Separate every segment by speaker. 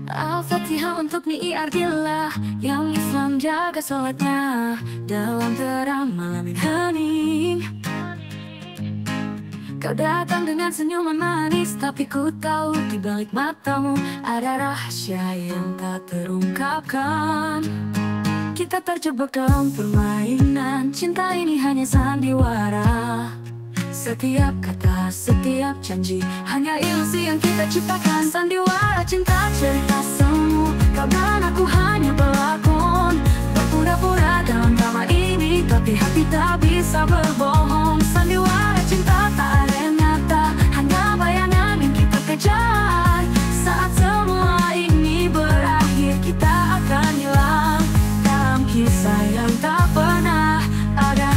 Speaker 1: Al-Fatihah untuk Ni Ardillah yang Islam jaga sholatnya dalam terang malam yang hening. Kau datang dengan senyuman manis, tapi ku tahu di balik matamu ada rahasia yang tak terungkapkan. Kita terjebak dalam permainan, cinta ini hanya sandiwara. Setiap kata, setiap janji hanya ilusi yang kita ciptakan. Sandiwara cinta cerita semu, kau dan aku hanya pelakon. Berpura-pura dalam drama ini, tapi hati tak bisa berbohong. Sandiwara cinta tak ada yang nyata, hanya bayangan yang kita kejar. Saat semua ini berakhir, kita akan hilang dalam kisah yang tak pernah ada.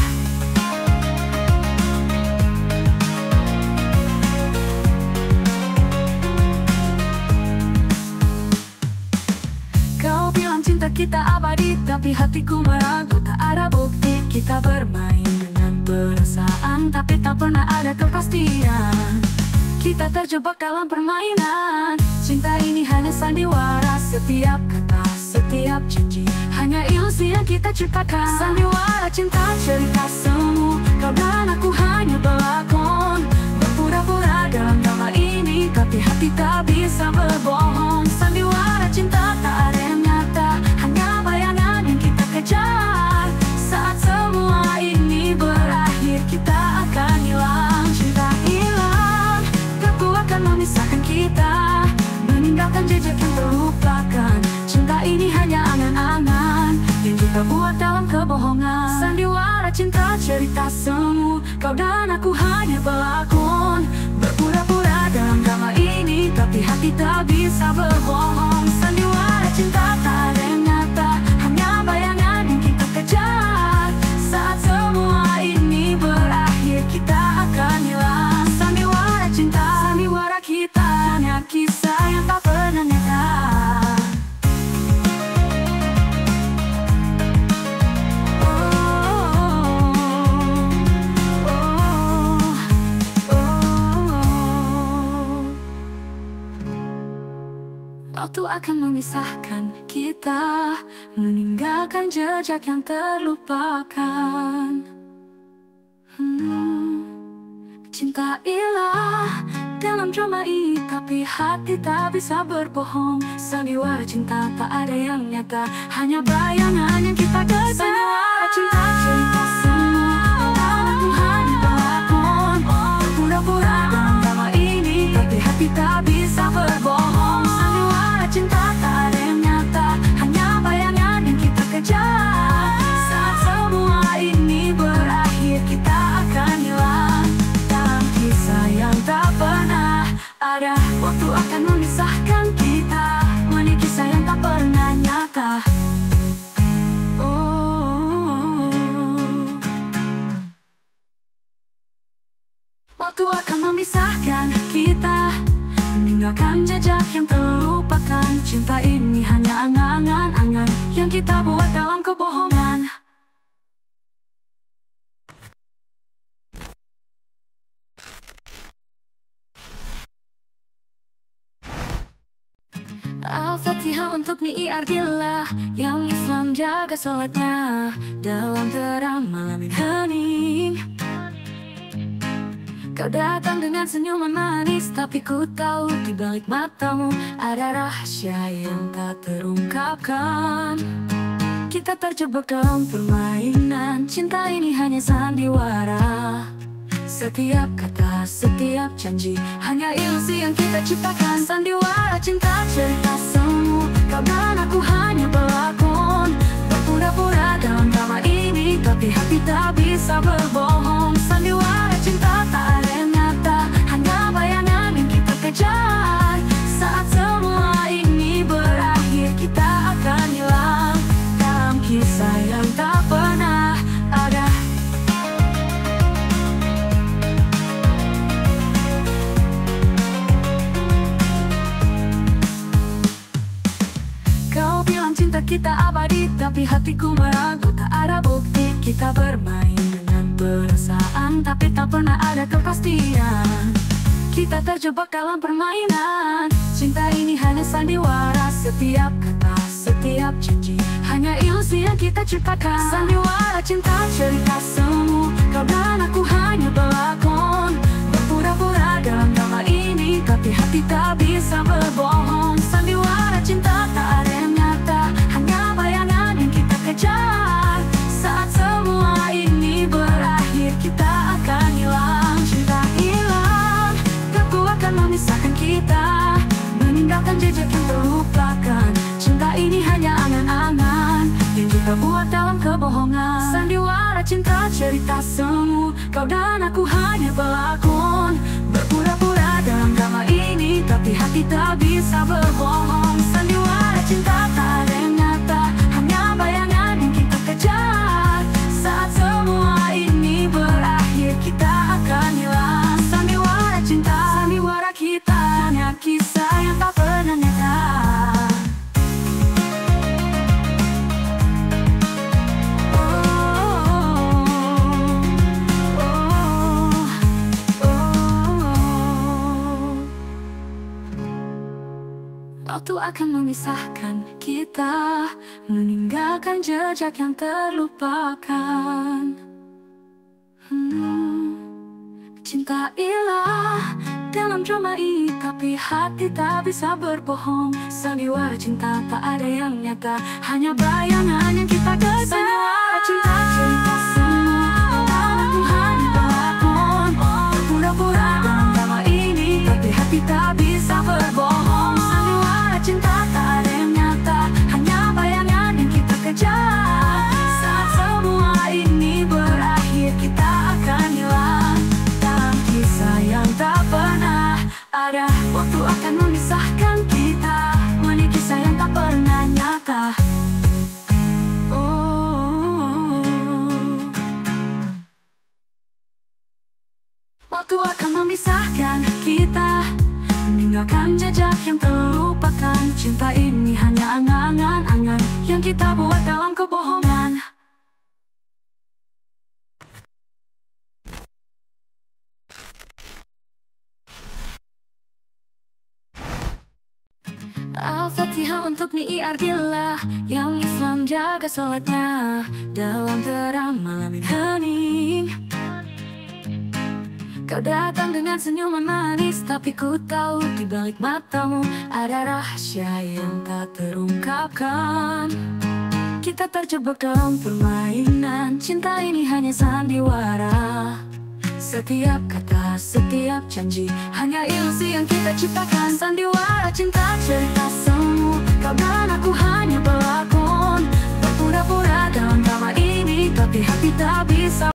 Speaker 1: Kau bilang cinta kita abadi, tapi hatiku meragu. Tak ada bukti, kita bermain dengan perasaan, tapi tak pernah ada kepastian. Kita terjebak dalam permainan, cinta ini hanya sandiwara. Setiap kata, setiap janji hanya ilusi yang kita ciptakan. Sandiwara cinta cerita semu, kau dan aku hanya pelakon. Berpura-pura dalam drama ini, tapi hati tak bisa berbohong. Sandiwara cinta tak ada yang nyata, hanya bayangan yang kita kejar. Saat semua ini berakhir, kita akan hilang. Cinta hilang, waktu akan memisahkan kita, meninggalkan jejak yang terlupakan. Cinta ini hanya angan-angan yang kita buat dalam kebohongan. Sandiwara cinta cerita semu, kau dan aku hanya pelakon. Berpura-pura dalam drama ini, tapi hati tak bisa berbohong. Sandiwara cinta tak ada yang nyata, hanya bayangan yang kita kejar. Saat semua ini berakhir, kita akan hilang. Sandiwara cinta, sandiwara kita hanya kisah yang tak pernah nyata. Waktu akan memisahkan kita, meninggalkan jejak yang terlupakan. Cinta ilah dalam drama ini, tapi hati tak bisa berbohong. Sandiwara cinta tak ada yang nyata, hanya bayangan yang kita kejar. Sandiwara cinta cerita semu, dan aku hanya pelakon. Berpura-pura dalam drama ini, tapi hati tak bisa berbohong. Sandiwara cinta tak ada yang nyata, hanya bayangan yang kita kejar. Saat semua ini berakhir, kita akan hilang dalam kisah yang tak pernah ada. Waktu akan memisahkan kita, mana kisah yang tak pernah nyata. Waktu akan memisahkan kita, meninggalkan jejak yang terlupakan. Cinta ini hanya angan-angan yang kita buat dalam kebohongan. Al-Fatihah untuk Ni Ardillah yang Islam jaga sholatnya dalam terang malam yang hening. Kau datang dengan senyuman manis, tapi ku tahu di balik matamu ada rahasia yang tak terungkapkan. Kita terjebak dalam permainan, cinta ini hanya sandiwara. Setiap kata, setiap janji hanya ilusi yang kita ciptakan. Sandiwara cinta cerita semu, kau dan aku hanya pelakon. Berpura-pura dalam drama ini, tapi hati tak bisa berbohong. Sandiwara cinta tak ada yang nyata, hanya bayangan yang kita kejar. Saat semua ini berakhir, kita akan hilang dalam kisah yang tak pernah ada. Kau bilang cinta kita abadi, tapi hatiku meragu. Tak ada bukti, kita bermain dengan perasaan, tapi tak pernah ada kepastian. Kita terjebak dalam permainan, cinta ini hanya sandiwara. Setiap kata, setiap janji hanya ilusi yang kita ciptakan. Sandiwara cinta cerita semu, kau dan aku hanya pelakon. Berpura-pura dalam drama ini, tapi hati tak bisa berbohong. Sandiwara cinta tak ada yang nyata, hanya bayangan yang kita kejar. Saat semua ini berakhir, kita akan hilang. Cinta hilang, waktu akan memisahkan kita, meninggalkan jejak yang terlupakan. Cinta ini hanya angan-angan yang kita buat dalam kebohongan. Sandiwara cinta cerita semu, kau dan aku hanya pelakon. Berpura-pura dalam drama ini, tapi hati tak bisa berbohong. Sandiwara cinta tak ada yang nyata, hanya bayangan yang kita kejar. Saat semua ini berakhir, kita akan hilang. Sandiwara cinta, sandiwara kita hanya kisah yang tak pernah nyata. Waktu akan memisahkan kita, meninggalkan jejak yang terlupakan. Cinta hilang dalam drama ini, tapi hati tak bisa berbohong. Sandiwara cinta tak ada yang nyata, hanya bayangan yang kita kejar. Sandiwara cinta cerita semu, kau dan aku hanya pelakon. Berpura-pura dalam drama ini, tapi hati tak bisa berbohong. Sandiwara cinta tak ada yang nyata, hanya bayangan yang kita kejar. Saat semua ini berakhir, kita akan hilang dalam kisah yang tak pernah ada. Waktu akan memisahkan kita, menit kisah yang tak pernah nyata. Waktu akan memisahkan kita, meninggalkan jejak yang terlupakan. Cinta ini hanya angan-angan yang kita buat dalam kebohongan. Al-Fatihah untuk Ni Ardillah, yang Islam jaga sholatnya dalam terang malam yang hening. Kau datang dengan senyuman manis, tapi ku tahu di balik matamu ada rahasia yang tak terungkapkan. Kita terjebak dalam permainan, cinta ini hanya sandiwara. Setiap kata, setiap janji hanya ilusi yang kita ciptakan. Sandiwara cinta cerita semu, kau dan aku hanya pelakon. Berpura-pura dalam drama ini, tapi hati tak bisa